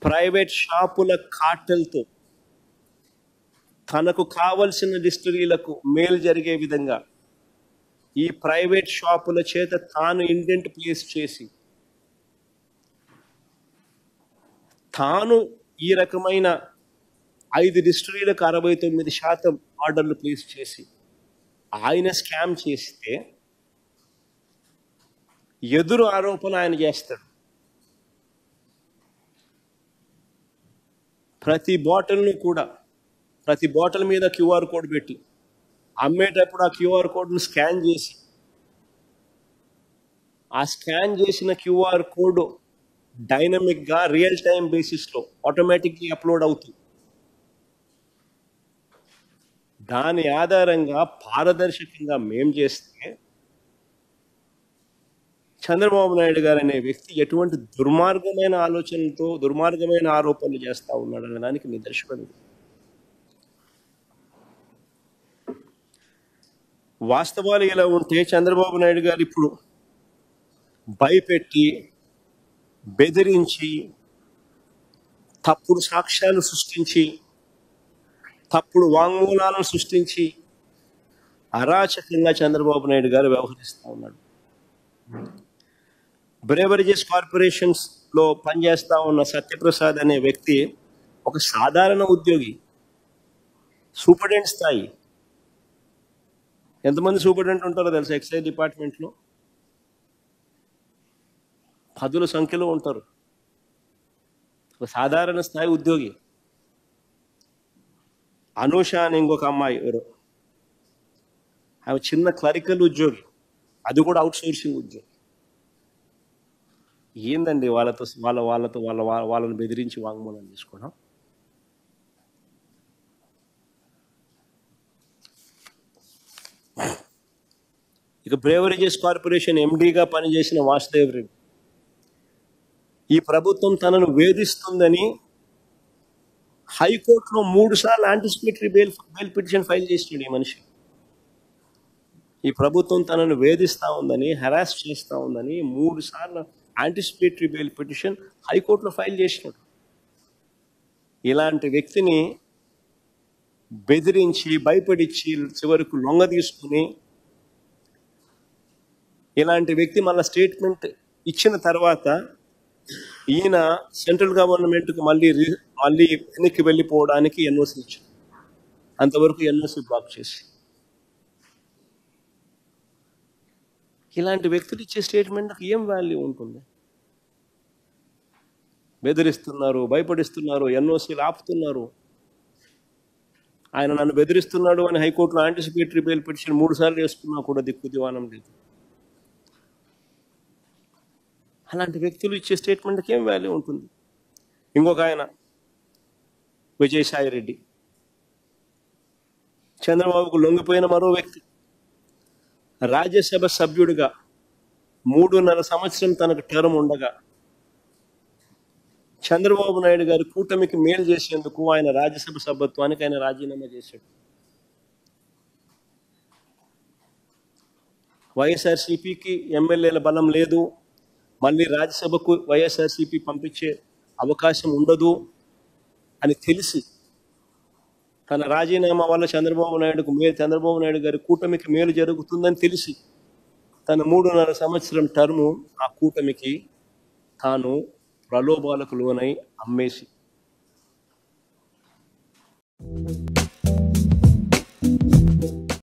Private షాపుల కార్టెల్తో తనకు కావలసిన డిస్టిలరీలకు మేలు జరిగే విధంగా ఈ ప్రైవేట్ షాపుల చేత తాను ఇండెంట్ ప్లేస్ చేసి తాను ఈ రకమైన 5 డిస్టిలరీలకు 69% ఆర్డర్లు ప్లేస్ చేసి ఆయన స్కామ్ చేస్తే ఎదురు ఆరోపణ ఆయన చేస్తాడు. ప్రతి బాటిల్ మీద QR కోడ్ పెట్టి అమ్మేటప్పుడు ఆ QR కోడ్ను స్కాన్ చేసి ఆ స్కాన్ చేసిన QR కోడ్ డైనమిక్గా రియల్ టైం బేసిస్లో ఆటోమేటిక్గా అప్లోడ్ అవుతుంది. దాని ఆధారంగా పారదర్శకంగా మేం చేస్తే చంద్రబాబు నాయుడు గారు అనే వ్యక్తి ఎటువంటి దుర్మార్గమైన ఆలోచనలతో దుర్మార్గమైన ఆరోపణలు చేస్తూ ఉన్నాడు అనే దానికి నిదర్శనం. వాస్తవాలు ఇలా ఉంటే చంద్రబాబు నాయుడు గారు ఇప్పుడు భయపెట్టి బెదిరించి తప్పుడు సాక్ష్యాలు సృష్టించి తప్పుడు వాంగ్మూలాలను సృష్టించి అరాచకంగా చంద్రబాబు నాయుడు గారు వ్యవహరిస్తూ ఉన్నాడు. బ్రేవరేజెస్ కార్పొరేషన్స్ లో పనిచేస్తా ఉన్న సత్యప్రసాద్ అనే వ్యక్తి ఒక సాధారణ ఉద్యోగి, సూపరింటెండెంట్ స్థాయి. ఎంతమంది సూపరింటెండెంట్ ఉంటారో తెలుసా ఎక్సైజ్ డిపార్ట్మెంట్లో? 10ల సంఖ్యలో ఉంటారు. ఒక సాధారణ స్థాయి ఉద్యోగి. అనూష అని ఇంకొక అమ్మాయి ఎవరు, ఆమె చిన్న క్లరికల్ ఉద్యోగి, అది కూడా అవుట్ సోర్సింగ్ ఉద్యోగి. ఏందండి వాళ్ళని బెదిరించి వాంగ్మూలం తీసుకోవడం? ఇక బ్రేవరేజెస్ కార్పొరేషన్ ఎండీగా పనిచేసిన వాసుదేవ్ రెడ్డి ఈ ప్రభుత్వం తనను వేధిస్తుందని హైకోర్టులో 3 సార్లు యాంటిసిపేటరీ బెయిల్ పిటిషన్ ఫైల్ చేసినాడు. ఈ మనిషి ఈ ప్రభుత్వం తనను వేధిస్తూ ఉందని, హెరాస్ చేస్తూ ఉందని 3 సార్లు యాంటిసిపేటరీ బెయిల్ పిటిషన్ హైకోర్టులో ఫైల్ చేసినాడు. ఇలాంటి వ్యక్తిని బెదిరించి భయపడిచ్చి చివరకు లొంగ తీసుకుని ఇలాంటి వ్యక్తి మళ్ళీ స్టేట్మెంట్ ఇచ్చిన తర్వాత ఈయన సెంట్రల్ గవర్నమెంట్కి మళ్ళీ వెనక్కి వెళ్ళిపోవడానికి ఎన్ఓసి ఇచ్చారు. అంతవరకు ఎన్ఓసి బ్లాక్ చేసి ఇలాంటి వ్యక్తులు ఇచ్చే స్టేట్మెంట్కి ఏం వాల్యూ ఉంటుంది? బెదిరిస్తున్నారు, భయపడిస్తున్నారు, ఎన్ఓసీలు ఆపుతున్నారు. ఆయన నన్ను బెదిరిస్తున్నాడు అని హైకోర్టులో యాంటిసిపేటరీ బెయిల్ పిటిషన్ 3 సార్లు వేసుకున్నా కూడా దిక్కు దివానం లేదు. అలాంటి వ్యక్తులు ఇచ్చే స్టేట్మెంట్కి ఏం వాల్యూ ఉంటుంది? ఇంకొక ఆయన విజయసాయి రెడ్డి, చంద్రబాబుకు లొంగిపోయిన మరో వ్యక్తి. రాజ్యసభ సభ్యుడిగా 3.5 సంవత్సరం తనకు టర్మ్ ఉండగా చంద్రబాబు నాయుడు గారు కూటమికి మేలు చేసేందుకు ఆయన రాజ్యసభ సభ్యత్వానికి ఆయన రాజీనామా చేశాడు. వైఎస్ఆర్సీపీకి ఎమ్మెల్యేల బలం లేదు, మళ్ళీ రాజ్యసభకు వైఎస్ఆర్సీపీ పంపించే అవకాశం ఉండదు అని తెలిసి తన రాజీనామా వల్ల చంద్రబాబు నాయుడు గారి కూటమికి మేలు జరుగుతుందని తెలిసి తన 3.5 సంవత్సరం టర్ము ఆ కూటమికి తాను ప్రలోభాలకు లోనై అమ్మేసి